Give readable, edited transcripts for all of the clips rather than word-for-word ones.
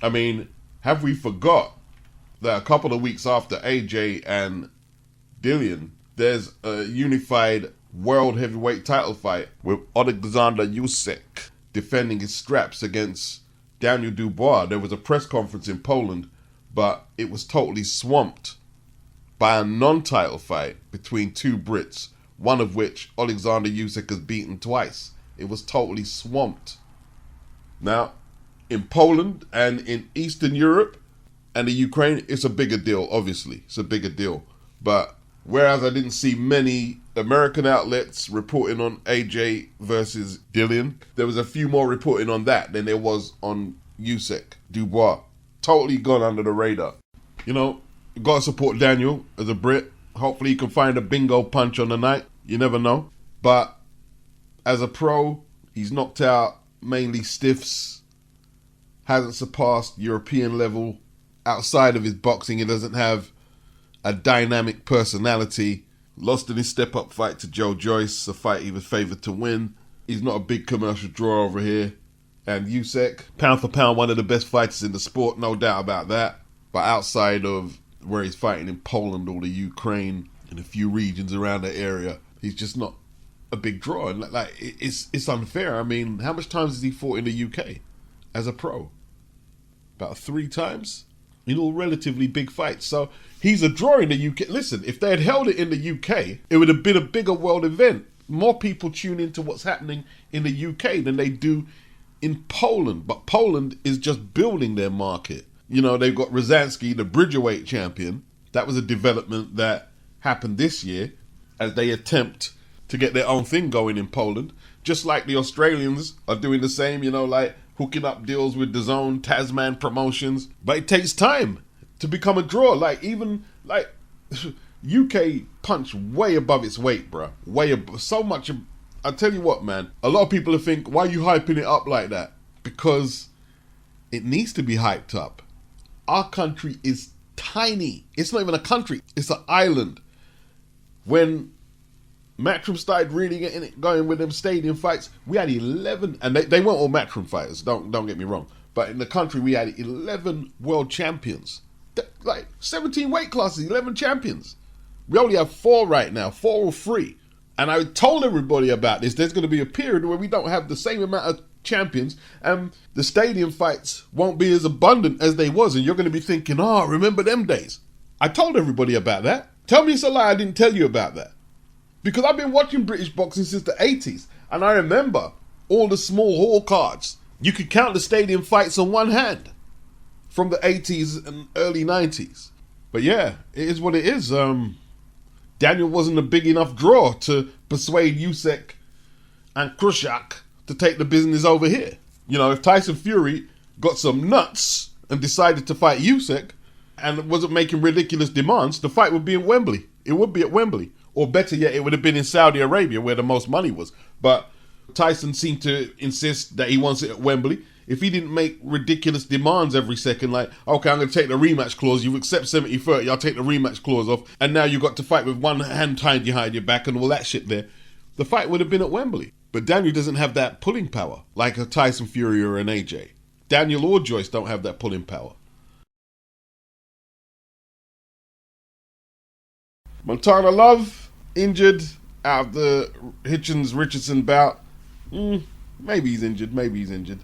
I mean, have we forgot that a couple of weeks after AJ and Dillian, there's a unified world heavyweight title fight with Alexander Usyk defending his straps against Daniel Dubois. There was a press conference in Poland, but it was totally swamped by a non-title fight between two Brits, one of which Alexander Usyk has beaten twice. It was totally swamped. Now, in Poland and in Eastern Europe and the Ukraine, it's a bigger deal, obviously. It's a bigger deal. But whereas I didn't see many American outlets reporting on AJ versus Dillian, there was a few more reporting on that than there was on Usyk, Dubois. Totally gone under the radar. You know, you got to support Daniel as a Brit. Hopefully he can find a bingo punch on the night. You never know. But as a pro, he's knocked out mainly stiffs. Hasn't surpassed European level. Outside of his boxing, he doesn't have a dynamic personality. Lost in his step-up fight to Joe Joyce, a fight he was favoured to win. He's not a big commercial draw over here. And Usyk, pound for pound, one of the best fighters in the sport, no doubt about that. But outside of where he's fighting in Poland or the Ukraine and a few regions around the area, he's just not a big draw. And like it's unfair. I mean, how much times has he fought in the UK as a pro? About 3 times in all relatively big fights. So he's a draw in the UK. Listen, if they had held it in the UK, it would have been a bigger world event. More people tune into what's happening in the UK than they do in Poland. But Poland is just building their market. You know, they've got Rosansky, the Bridgerweight champion. That was a development that happened this year as they attempt to get their own thing going in Poland. Just like the Australians are doing the same, you know, like hooking up deals with DAZN, Tasman promotions. But it takes time to become a draw. Like, even, like, UK punch way above its weight, bro. Way above, so much. I tell you what, man, a lot of people think, why are you hyping it up like that? Because it needs to be hyped up. Our country is tiny. It's not even a country. It's an island. When Matchroom started really getting it going with them stadium fights, we had 11, and they weren't all Matchroom fighters, don't get me wrong, but in the country we had 11 world champions. Like 17 weight classes, 11 champions. We only have 4 right now, 4 or 3. And I told everybody about this. There's going to be a period where we don't have the same amount of champions, and the stadium fights won't be as abundant as they was, and you're going to be thinking, oh, remember them days. I told everybody about that. Tell me it's a lie I didn't tell you about that. Because I've been watching British boxing since the 80s, and I remember all the small hall cards. You could count the stadium fights on one hand from the 80s and early 90s. But yeah, it is what it is. Daniel wasn't a big enough draw to persuade Usyk and KRASSYUK to take the business over here. You know, if Tyson Fury got some nuts and decided to fight Usyk and wasn't making ridiculous demands, the fight would be in Wembley. It would be at Wembley. Or better yet, it would have been in Saudi Arabia where the most money was. But Tyson seemed to insist that he wants it at Wembley. If he didn't make ridiculous demands every second, like, okay, I'm going to take the rematch clause, you accept 70-30, I'll take the rematch clause off, and now you've got to fight with one hand tied behind your back and all that shit there, the fight would have been at Wembley. But Daniel doesn't have that pulling power like a Tyson Fury or an AJ. Daniel or Joyce don't have that pulling power. Montana Love, injured out of the Hitchens-Richardson bout. Maybe he's injured.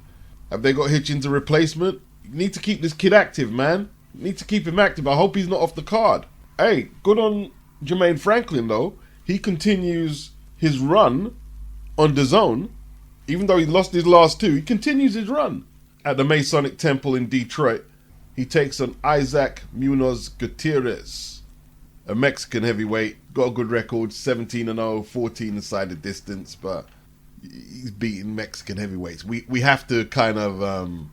Have they got Hitchens a replacement? You need to keep this kid active, man. You need to keep him active. I hope he's not off the card. Hey, good on Jermaine Franklin, though. He continues his run on DAZN. Even though he lost his last 2, he continues his run. At the Masonic Temple in Detroit, he takes on Isaac Munoz Gutierrez, a Mexican heavyweight. Got a good record, 17-0, 14 inside the distance, but he's beating Mexican heavyweights. We have to kind of you know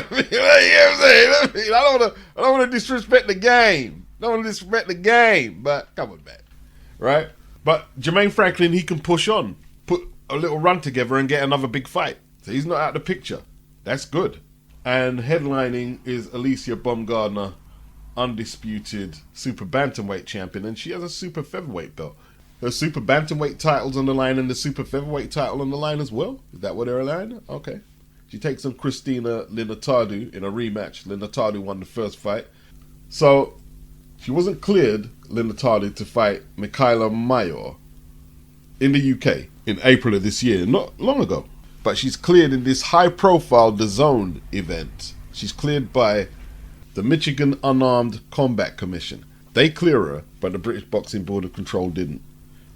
what I'm saying? I don't want to disrespect the game. But come on, man. Right? But Jermaine Franklin, he can push on, put a little run together and get another big fight. So he's not out of the picture. That's good. And headlining is ALYCIA Gardner, undisputed super bantamweight champion, and she has a super featherweight belt. Her super bantamweight title's on the line and the super featherweight title on the line as well. Is that what they're aligned? Okay. She takes on Christina LINADATOU in a rematch. LINADATOU won the first fight. So she wasn't cleared, LINADATOU, to fight Mikaela Mayer in the UK in April of this year, not long ago. But she's cleared in this high-profile DAZN event. She's cleared by the Michigan Unarmed Combat Commission. They clear her, but the British Boxing Board of Control didn't,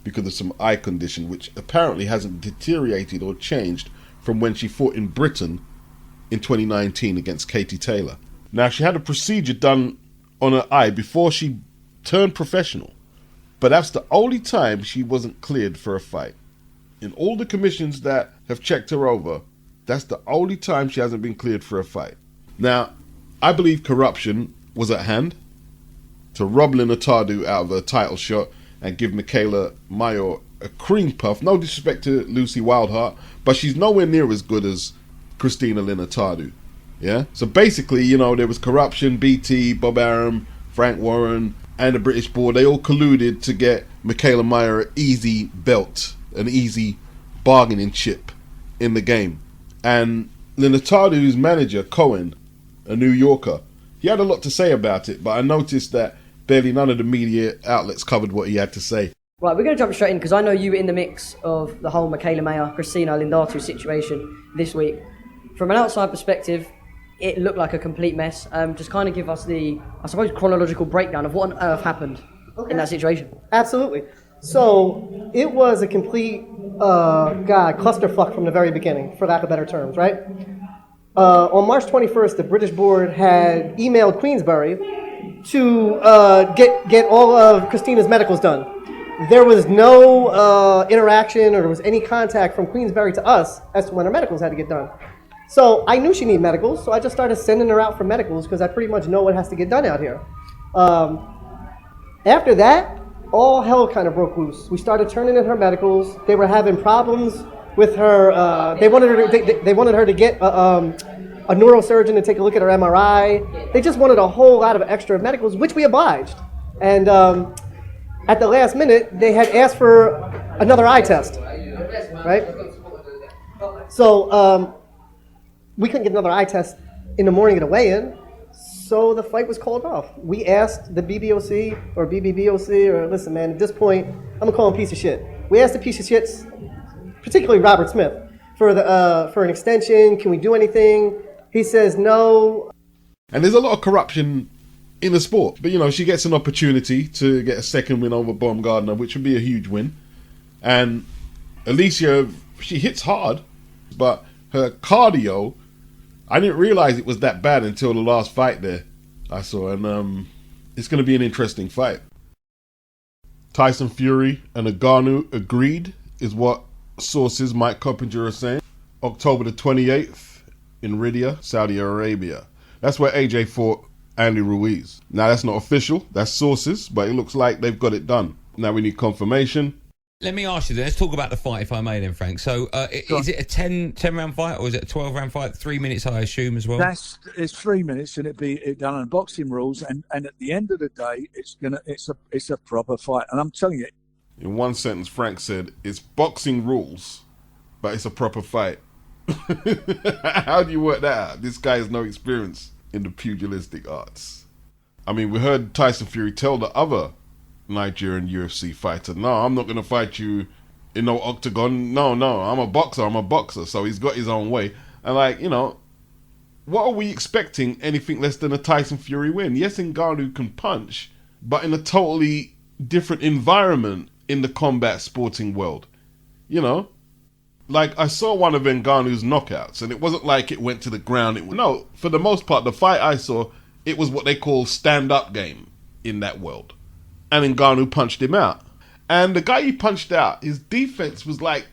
because of some eye condition, which apparently hasn't deteriorated or changed from when she fought in Britain in 2019 against Katie Taylor. Now, she had a procedure done on her eye before she turned professional, but that's the only time she wasn't cleared for a fight. In all the commissions that have checked her over, that's the only time she hasn't been cleared for a fight. Now, I believe corruption was at hand to rob LINADATOU out of a title shot and give Mikaela Mayer a cream puff. No disrespect to Lucy Wildheart, but she's nowhere near as good as Christina LINADATOU. Yeah? So basically, you know, there was corruption. BT, Bob Arum, Frank Warren, and the British board, they all colluded to get Mikaela Mayer an easy belt, an easy bargaining chip in the game. And LINADATOU's manager, Cohen, a New Yorker, he had a lot to say about it, but I noticed that barely none of the media outlets covered what he had to say. Right, we're going to jump straight in because I know you were in the mix of the whole Mikaela Mayer, Christina LINADATOU situation this week. From an outside perspective, it looked like a complete mess. Just kind of give us the, I suppose, chronological breakdown of what on earth happened in that situation. Absolutely. So it was a complete clusterfuck from the very beginning, for lack of better terms, right? On March 21st, the British board had emailed Queensberry to get all of Christina's medicals done. There was no interaction or there was any contact from Queensberry to us as to when her medicals had to get done. So I knew she needed medicals, so I just started sending her out for medicals because I pretty much know what has to get done out here. After that, all hell kind of broke loose. We started turning in her medicals. They were having problems with her. They wanted her to get a neurosurgeon to take a look at her MRI. They just wanted a whole lot of extra medicals, which we obliged. And at the last minute, they had asked for another eye test, right? So we couldn't get another eye test in the morning of the weigh-in, so the fight was called off. We asked the BBOC or BBBOC, or listen, man, at this point, I'm gonna call him piece of shit. We asked the piece of shits, particularly Robert Smith, for an extension. Can we do anything? He says no. And there's a lot of corruption in the sport, but you know, she gets an opportunity to get a second win over BAUM Gardner, which would be a huge win. And ALYCIA, she hits hard, but her cardio, I didn't realize it was that bad until the last fight there I saw, and it's going to be an interesting fight. Tyson Fury and NGANNOU agreed, is what sources Mike Coppinger are saying. October the 28th in Riyadh, Saudi Arabia. That's where AJ fought Andy Ruiz. Now that's not official, that's sources, but it looks like they've got it done. Now we need confirmation. Let me ask you then, let's talk about the fight if I may then, Frank. So is it a 10 round fight or is it a 12 round fight? 3 minutes I assume as well? It's 3 minutes and it'd be done on boxing rules, and at the end of the day it's a proper fight. And I'm telling you, in one sentence Frank said it's boxing rules, but it's a proper fight. How do you work that out? This guy has no experience in the pugilistic arts. I mean, we heard Tyson Fury tell the other Nigerian UFC fighter, no, I'm not going to fight you in no octagon. No, I'm a boxer. So he's got his own way. And like, you know, what are we expecting anything less than a Tyson Fury win? Yes, Ngannou can punch, but in a totally different environment in the combat sporting world. You know, like I saw one of Ngannou's knockouts and it wasn't like it went to the ground. No, for the most part, the fight I saw, it was what they call stand-up game in that world. And Ngannou punched him out. And the guy he punched out, his defense was like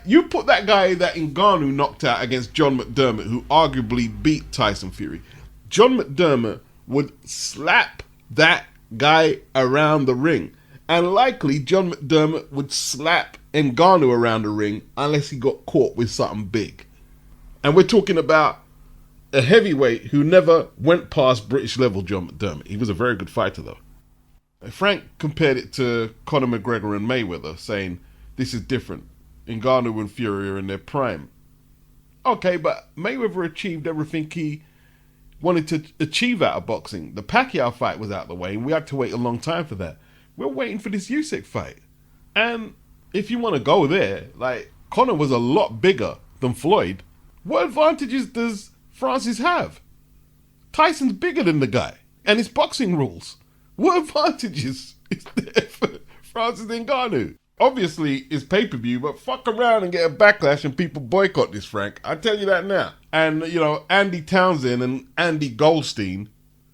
you put that guy that Ngannou knocked out against John McDermott, who arguably beat Tyson Fury. John McDermott would slap that guy around the ring. And likely John McDermott would slap Ngannou around the ring unless he got caught with something big. And we're talking about a heavyweight who never went past British level John McDermott. He was a very good fighter though. Frank compared it to Conor McGregor and Mayweather, saying this is different. Ngannou and Fury are in their prime. Okay, but Mayweather achieved everything he wanted to achieve out of boxing. The Pacquiao fight was out of the way, and we had to wait a long time for that. We're waiting for this Usyk fight. And if you want to go there, like, Conor was a lot bigger than Floyd. What advantages does Francis have? Tyson's bigger than the guy, and it's boxing rules. What advantages is there for Francis Ngannou? Obviously, it's pay-per-view, but fuck around and get a backlash and people boycott this, Frank. I tell you that now. And, you know, Andy Townsend and Andy Goldstein,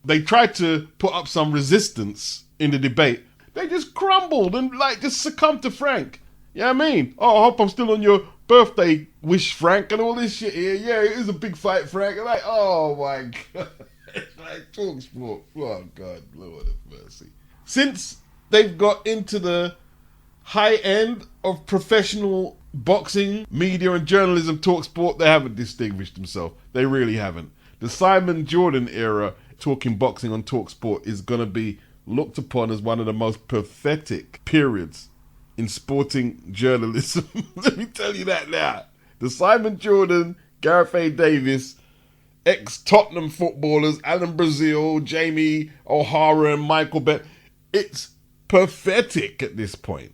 they tried to put up some resistance in the debate. They just crumbled and, like, just succumbed to Frank. You know what I mean? Oh, I hope I'm still on your birthday wish, Frank, and all this shit here. Yeah, it is a big fight, Frank. And like, oh, my God. It's like TalkSport. Oh, God, Lord have mercy. Since they've got into the high end of professional boxing, media and journalism, TalkSport, they haven't distinguished themselves. They really haven't. The Simon Jordan era talking boxing on TalkSport is going to be looked upon as one of the most pathetic periods in sporting journalism. Let me tell you that now. The Simon Jordan, Gareth A. Davis, ex-Tottenham footballers, Alan Brazil, Jamie O'Hara and Michael Bett. It's pathetic at this point.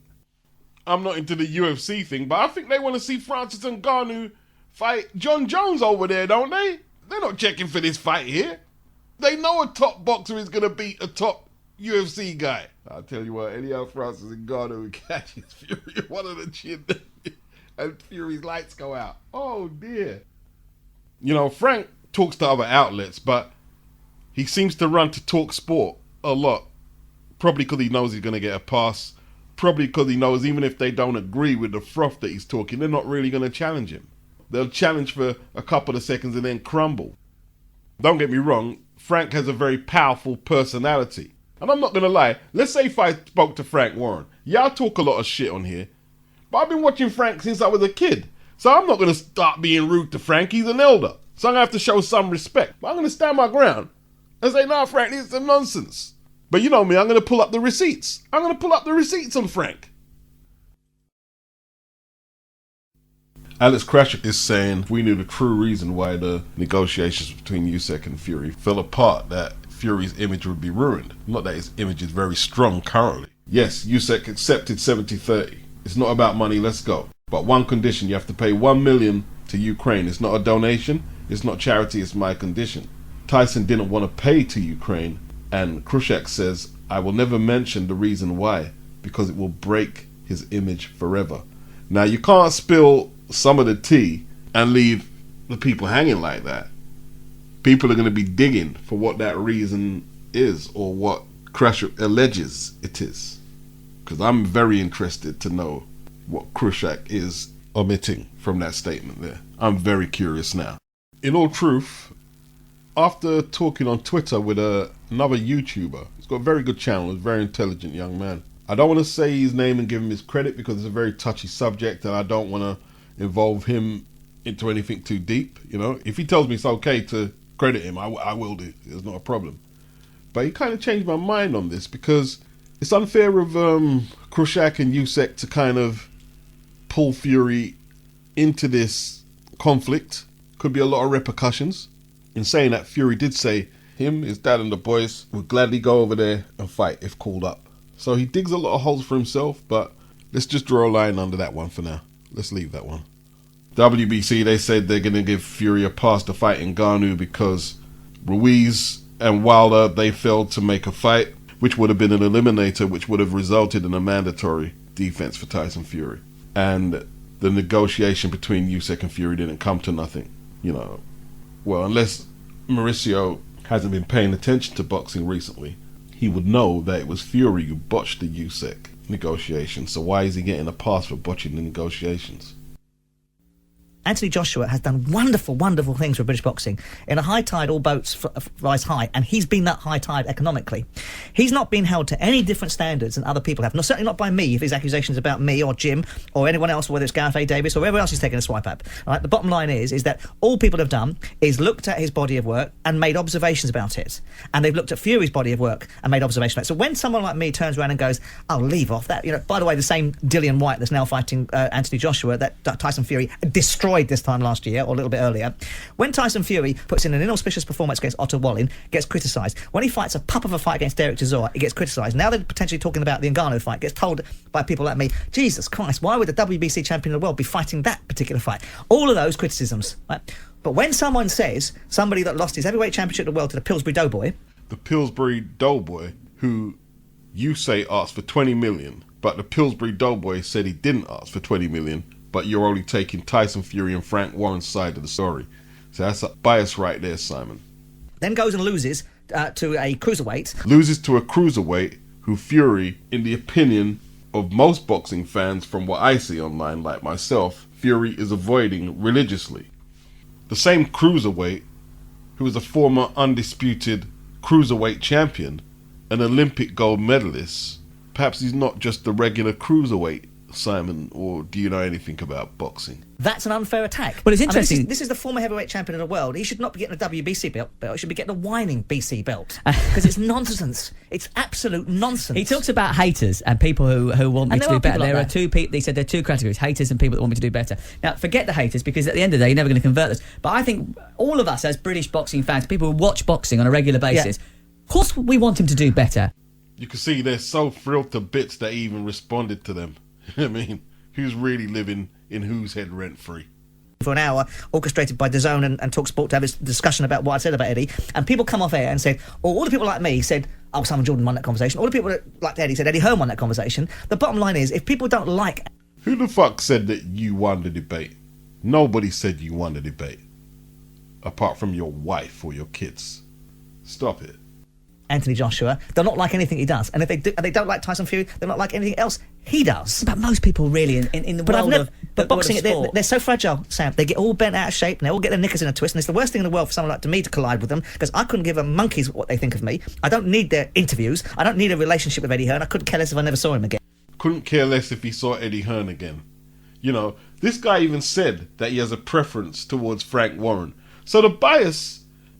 I'm not into the UFC thing, but I think they want to see Francis Ngannou fight John Jones over there, don't they? They're not checking for this fight here. They know a top boxer is going to beat a top UFC guy. I'll tell you what, anyhow, Francis Ngannou catches Fury one of the chin and Fury's lights go out. Oh, dear. You know, Frank talks to other outlets, but he seems to run to TalkSport a lot. Probably because he knows he's going to get a pass. Probably because he knows even if they don't agree with the froth that he's talking, they're not really going to challenge him. They'll challenge for a couple of seconds and then crumble. Don't get me wrong, Frank has a very powerful personality. And I'm not going to lie, let's say if I spoke to Frank Warren, yeah, I talk a lot of shit on here, but I've been watching Frank since I was a kid. So I'm not going to start being rude to Frank, he's an elder. So I'm going to have to show some respect. But I'm going to stand my ground and say, nah, Frank, this is some nonsense. But you know me, I'm going to pull up the receipts. I'm going to pull up the receipts on Frank. Alex KRASSYUK is saying we knew the true reason why the negotiations between Usyk and Fury fell apart, that Fury's image would be ruined. Not that his image is very strong currently. Yes, Usyk accepted 70-30. It's not about money, let's go. But one condition, you have to pay $1 million to Ukraine. It's not a donation, it's not charity, it's my condition. Tyson didn't want to pay to Ukraine, and KRASSYUK says, I will never mention the reason why, because it will break his image forever. Now, you can't spill some of the tea and leave the people hanging like that. People are going to be digging for what that reason is, or what KRASSYUK alleges it is. Because I'm very interested to know what KRASSYUK is omitting from that statement there. I'm very curious now. In all truth, after talking on Twitter with another YouTuber, he's got a very good channel, he's a very intelligent young man. I don't want to say his name and give him his credit because it's a very touchy subject and I don't want to involve him into anything too deep. You know, if he tells me it's okay to credit him, I will do. It's not a problem. But he kind of changed my mind on this because it's unfair of KRASSYUK and Usyk to kind of pull Fury into this conflict. Could be a lot of repercussions. In saying that, Fury did say him, his dad and the boys would gladly go over there and fight if called up. So he digs a lot of holes for himself, but let's just draw a line under that one for now. Let's leave that one. WBC, they said they're going to give Fury a pass to fight NGANNOU because Ruiz and Wilder, they failed to make a fight, which would have been an eliminator, which would have resulted in a mandatory defense for Tyson Fury. And the negotiation between Usyk and Fury didn't come to nothing. You know, well, unless Mauricio hasn't been paying attention to boxing recently, he would know that it was Fury who botched the Usyk negotiation. So why is he getting a pass for botching the negotiations? Anthony Joshua has done wonderful, wonderful things for British boxing. In a high tide, all boats rise high, and he's been that high tide economically. He's not been held to any different standards than other people have. No, certainly not by me, if his accusations about me or Jim or anyone else, whether it's Gareth A. Davis or whoever else he's taken a swipe at. Right? The bottom line is that all people have done is looked at his body of work and made observations about it. And they've looked at Fury's body of work and made observations about it. So when someone like me turns around and goes, I'll leave off that, you know, by the way, the same Dillian White that's now fighting Anthony Joshua, that Tyson Fury destroyed destroyed this time last year, or a little bit earlier. When Tyson Fury puts in an inauspicious performance against Otto Wallin, gets criticised. When he fights a pup of a fight against Derek Chisora, he gets criticised. Now they're potentially talking about the Ngannou fight, gets told by people like me, Jesus Christ, why would the WBC champion of the world be fighting that particular fight? All of those criticisms, right? But when someone says, somebody that lost his heavyweight championship of the world to the Pillsbury Doughboy, who you say asked for 20 million, but the Pillsbury Doughboy said he didn't ask for 20 million, but you're only taking Tyson Fury and Frank Warren's side of the story. So that's a bias right there, Simon. then goes and loses to a cruiserweight. Loses to a cruiserweight who Fury, in the opinion of most boxing fans from what I see online, like myself, Fury is avoiding religiously. The same cruiserweight who is a former undisputed cruiserweight champion, an Olympic gold medalist. Perhaps he's not just the regular cruiserweight, Simon, or do you know anything about boxing? That's an unfair attack. Well, it's interesting. I mean, this is the former heavyweight champion of the world. He should not be getting a WBC belt. He should be getting a whining BC belt. Because it's nonsense. It's absolute nonsense. He talks about haters and people who want me And to there do are better. people like There are that. two people. They said there are two categories: haters and people that want me to do better. Now, forget the haters, because at the end of the day, you're never going to convert us. But I think all of us as British boxing fans, people who watch boxing on a regular basis, of course we want him to do better. You can see they're so thrilled to bits that he even responded to them. I mean, who's really living in whose head rent-free? For an hour, orchestrated by DAZN and TalkSPORT to have this discussion about what I said about Eddie, and people come off air and said, all the people like me said, oh, Simon Jordan won that conversation. All the people that liked Eddie said Eddie Hearn won that conversation. The bottom line is, if people don't like... Who the fuck said that you won the debate? Nobody said you won the debate. Apart from your wife or your kids. Stop it. Anthony Joshua, they'll not like anything he does. And if they don't like Tyson Fury, they'll not like anything else he does. But most people really in the world of but boxing, sport, they're so fragile, Sam. They get all bent out of shape and they all get their knickers in a twist. And it's the worst thing in the world for someone like me to collide with them, because I couldn't give a monkey's what they think of me. I don't need their interviews. I don't need a relationship with Eddie Hearn. I couldn't care less if I never saw him again. Couldn't care less if he saw Eddie Hearn again. You know, this guy even said that he has a preference towards Frank Warren. So the bias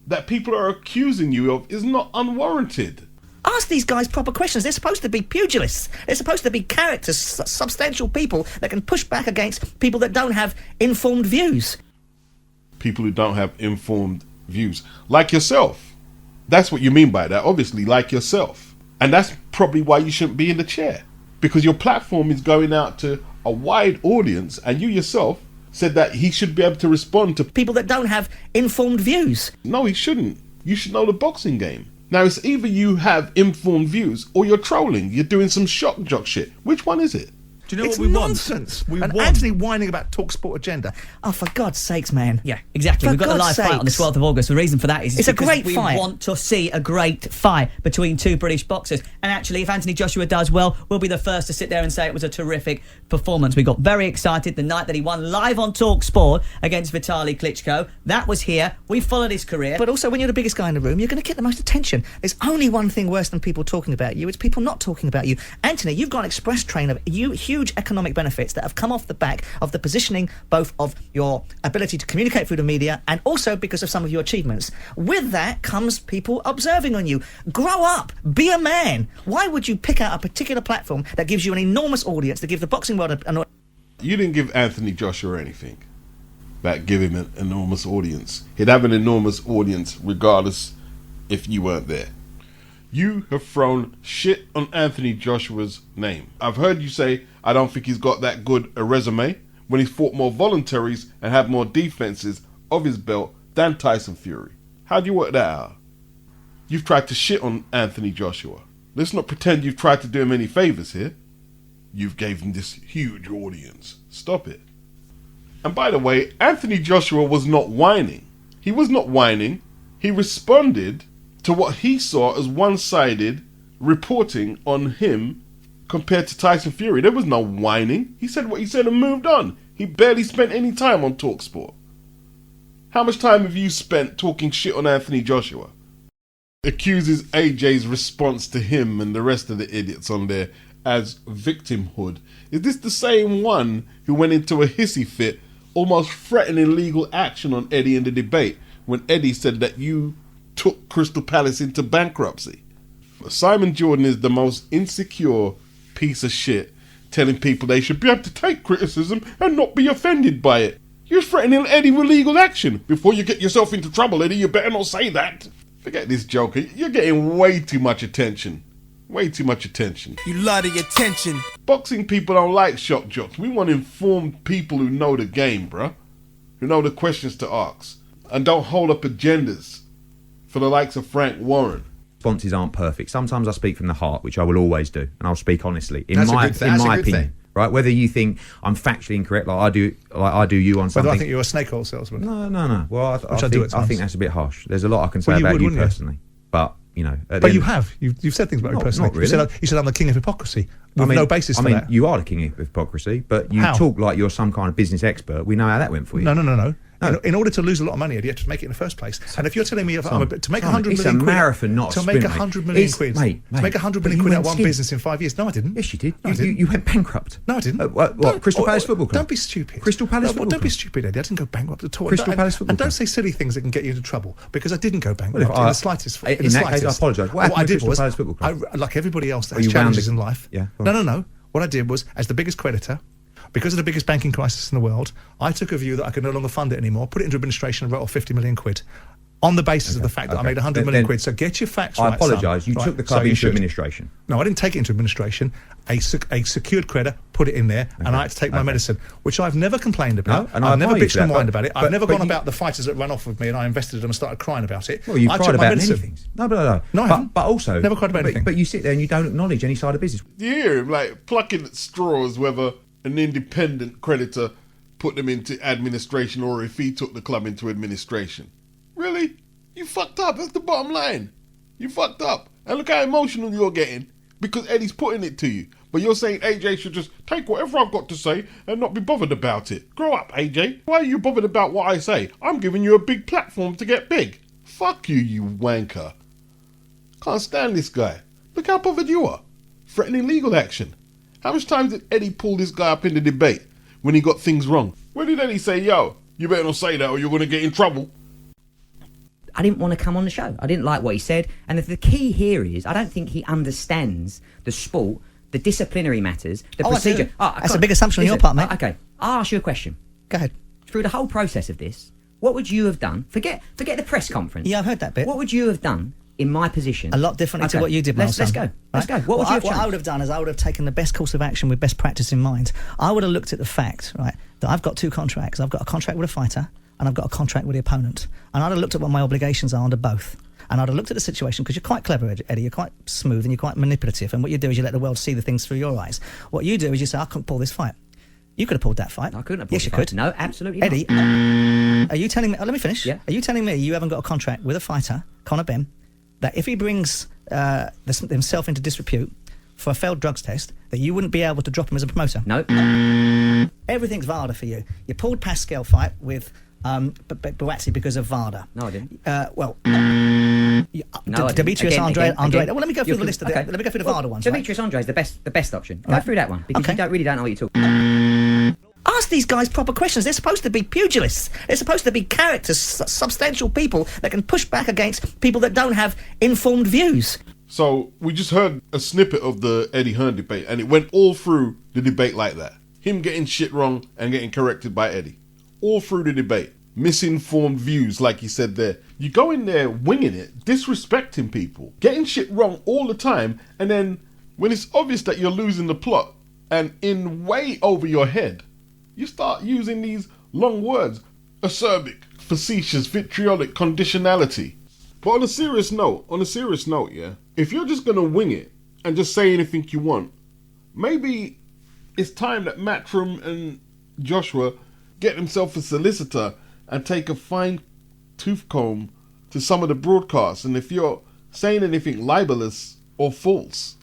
that people are accusing you of is not unwarranted. Ask these guys proper questions. They're supposed to be pugilists. They're supposed to be characters, substantial people that can push back against people that don't have informed views. People who don't have informed views. Like yourself. That's what you mean by that, obviously, like yourself. And that's probably why you shouldn't be in the chair. Because your platform is going out to a wide audience, and you yourself said that he should be able to respond to People that don't have informed views. No, he shouldn't. You should know the boxing game. Now, it's either you have informed views or you're trolling. You're doing some shock jock shit. Which one is it? Do you know It's what we nonsense. want? We and want. Anthony whining about TalkSport agenda. Oh, for God's sakes, man. Yeah, exactly. For We've got a live God's fight on the sakes. 12th of August. The reason for that is It's a because great we fight. want to see a great fight between two British boxers. And actually, if Anthony Joshua does well, we'll be the first to sit there and say it was a terrific performance. We got very excited the night that he won live on TalkSport against Vitaly Klitschko. That was here. We followed his career. But also, when you're the biggest guy in the room, you're going to get the most attention. There's only one thing worse than people talking about you. It's people not talking about you. Anthony, you've got an express train of huge economic benefits that have come off the back of the positioning, both of your ability to communicate through the media and also because of some of your achievements. With that comes people observing on you. Grow up. Be a man. Why would you pick out a particular platform that gives you an enormous audience, that gives the boxing world an You didn't give Anthony Joshua anything. That give him an enormous audience. He'd have an enormous audience regardless if you weren't there. You have thrown shit on Anthony Joshua's name. I've heard you say, I don't think he's got that good a resume when he's fought more voluntaries and had more defenses of his belt than Tyson Fury. How do you work that out? You've tried to shit on Anthony Joshua. Let's not pretend you've tried to do him any favors here. You've gave him this huge audience. Stop it. And by the way, Anthony Joshua was not whining. He was not whining. He responded to what he saw as one-sided reporting on him compared to Tyson Fury. There was no whining. He said what he said and moved on. He barely spent any time on TalkSport. How much time have you spent talking shit on Anthony Joshua? Accuses AJ's response to him and the rest of the idiots on there as victimhood. Is this the same one who went into a hissy fit, almost threatening legal action on Eddie in the debate when Eddie said that you took Crystal Palace into bankruptcy? Simon Jordan is the most insecure piece of shit, telling people they should be able to take criticism and not be offended by it. You're threatening Eddie with legal action. Before you get yourself into trouble, Eddie, you better not say that. Forget this joker. You're getting way too much attention. Way too much attention. You love the attention. Boxing people don't like shock jocks. We want informed people who know the game, bruh. Who know the questions to ask. And don't hold up agendas for the likes of Frank Warren. Responses aren't perfect. Sometimes I speak from the heart, which I will always do, and I'll speak honestly. In That's my a good thing. That's a good opinion. thing. Right, whether you think I'm factually incorrect, like I do you on something. Whether I think you're a snake oil salesman. No. Well, I think that's a bit harsh. There's a lot I can say Well, about you wouldn't you? personally, but you know. But you have. You've said things about me personally. Not really. You said I'm the king of hypocrisy with no basis for that. You are the king of hypocrisy, but you How? talk like you're some kind of business expert. We know how that went for you. No. In order to lose a lot of money, you have to make it in the first place. And if you're telling me to make 100 million it's a marathon, not a to make sprint, 100 million quid, to make 100 million quid out of one business in 5 years, no, I didn't. Yes, you did. No, I didn't. You went bankrupt. No, I didn't. What? Crystal Palace Football Club. Don't be stupid. Crystal Palace Football Don't be Club. stupid, Eddie. I didn't go bankrupt at all. Crystal Palace Football And don't Club. say silly things that can get you into trouble, because I didn't go bankrupt Well, in the slightest. in that case, I apologise. What happened I to did Crystal was, Palace Football Club? like everybody else that Oh, has you wound challenges it. in life. Yeah, go on. No. What I did was, as the biggest creditor, because of the biggest banking crisis in the world, I took a view that I could no longer fund it anymore, put it into administration and wrote off 50 million quid. On the basis of the fact that I made 100 million quid. So get your facts right, I apologise. son. You Right, took the so club you into should. administration. No, I didn't take it into administration. A secured creditor put it in there, and I had to take my medicine, which I've never complained about. No, and I've I never admire you bitched for and that, whined but- about it. but- I've never but gone you- about the fighters that ran off with me and I invested in them and started crying about it. Well, you I cried took my about many medicine. things. No. No, I haven't. But also, Never cried about anything. But you sit there and you don't acknowledge any side of business. You hear him like plucking at straws whether an independent creditor put them into administration or if he took the club into administration. Really? You fucked up. That's the bottom line. You fucked up. And look how emotional you're getting because Eddie's putting it to you. But you're saying AJ should just take whatever I've got to say and not be bothered about it. Grow up, AJ. Why are you bothered about what I say? I'm giving you a big platform to get big. Fuck you, you wanker. Can't stand this guy. Look how bothered you are. Threatening legal action. How much time did Eddie pull this guy up in the debate when he got things wrong? When did Eddie say, yo, you better not say that or you're going to get in trouble? I didn't want to come on the show. I didn't like what he said. And the key here is I don't think he understands the sport, the disciplinary matters, the procedure. That's a big assumption on your part, mate. Okay, I'll ask you a question. Go ahead. Through the whole process of this, what would you have done? Forget the press conference. Yeah, I've heard that bit. What would you have done in my position? A lot differently to what you did, Let's Miles. go. Let's go. What would you have What I changed? would have done is I would have taken the best course of action with best practice in mind. I would have looked at the fact, right, that I've got two contracts. I've got a contract with a fighter and I've got a contract with the opponent. And I'd have looked at what my obligations are under both. And I'd have looked at the situation, because you're quite clever, Eddie, you're quite smooth and you're quite manipulative. And what you do is you let the world see the things through your eyes. What you do is you say, I couldn't pull this fight. You could have pulled that fight. I couldn't have pulled Yes, the you fight. could. No, absolutely Eddie, not. are you telling me... let me finish. Yeah. Are you telling me you haven't got a contract with a fighter, Conor Benn, that if he brings himself into disrepute for a failed drugs test, that you wouldn't be able to drop him as a promoter? No. Everything's VADA for you. You pulled Pascal fight with Buatsi because of VADA. No, I didn't. No, No, I didn't. Demetrius Again. Well, let me go through the list of let me go through the VADA ones. Demetrius Andre is the best option. Go Right. through that one because Okay. you really don't know what you're talking. Ask these guys proper questions. They're supposed to be pugilists. They're supposed to be characters, substantial people that can push back against people that don't have informed views. So we just heard a snippet of the Eddie Hearn debate and it went all through the debate like that. Him getting shit wrong and getting corrected by Eddie. All through the debate. Misinformed views, like he said there. You go in there winging it, disrespecting people, getting shit wrong all the time, and then when it's obvious that you're losing the plot and in way over your head, you start using these long words. Acerbic, facetious, vitriolic, conditionality. But on a serious note, yeah, if you're just gonna wing it and just say anything you want, maybe it's time that Matchroom and Joshua get themselves a solicitor and take a fine tooth comb to some of the broadcasts. And if you're saying anything libelous or false,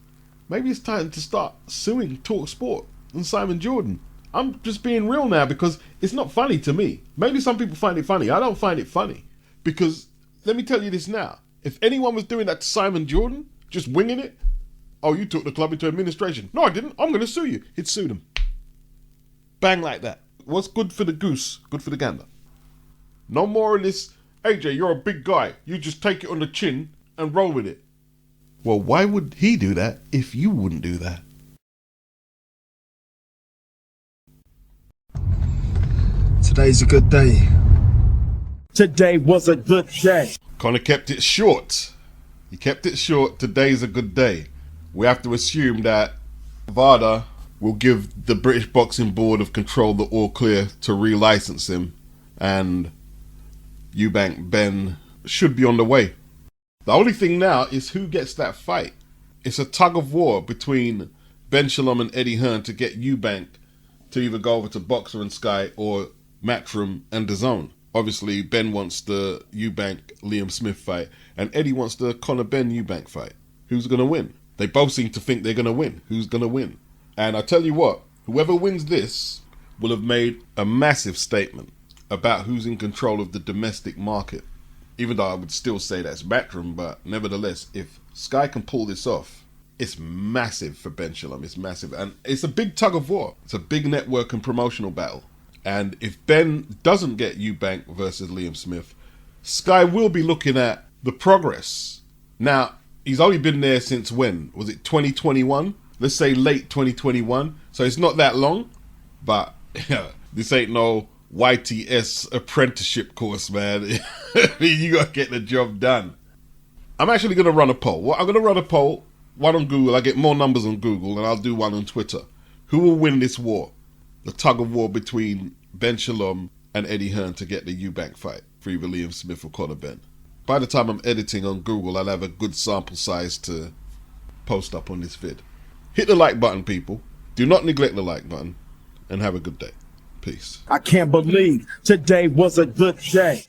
maybe it's time to start suing TalkSport and Simon Jordan. I'm just being real now because it's not funny to me. Maybe some people find it funny. I don't find it funny. Because, let me tell you this now. If anyone was doing that to Simon Jordan, just winging it, oh, you took the club into administration. No, I didn't. I'm going to sue you. He'd sue them. Bang like that. What's good for the goose, good for the gander. No more of this, AJ, you're a big guy. You just take it on the chin and roll with it. Well, why would he do that if you wouldn't do that? Today's a good day. Today was a good day. Conor kept it short. He kept it short. Today's a good day. We have to assume that VADA will give the British Boxing Board of Control the all clear to relicense him, and Eubank Ben should be on the way. The only thing now is who gets that fight. It's a tug of war between Ben Shalom and Eddie Hearn to get Eubank to either go over to Boxer and Sky or Matchroom and DAZN. Obviously, Ben wants the Eubank-Liam Smith fight, and Eddie wants the Conor Ben Eubank fight. Who's going to win? They both seem to think they're going to win. Who's going to win? And I tell you what, whoever wins this will have made a massive statement about who's in control of the domestic market. Even though I would still say that's Matchroom, but nevertheless, if Sky can pull this off, it's massive for Ben Shalom. It's massive. And it's a big tug of war. It's a big network and promotional battle. And if Ben doesn't get Eubank versus Liam Smith, Sky will be looking at the progress. Now, he's only been there since when? Was it 2021? Let's say late 2021. So it's not that long. But this ain't no YTS apprenticeship course, man. You got to get the job done. I'm actually going to run a poll. Well, I'm going to run a poll. One on Google. I get more numbers on Google, and I'll do one on Twitter. Who will win this war? The tug of war between Ben Shalom and Eddie Hearn to get the Eubank fight for either Liam Smith or Conor Ben. By the time I'm editing on Google, I'll have a good sample size to post up on this vid. Hit the like button, people. Do not neglect the like button, and have a good day. Peace. I can't believe today was a good day.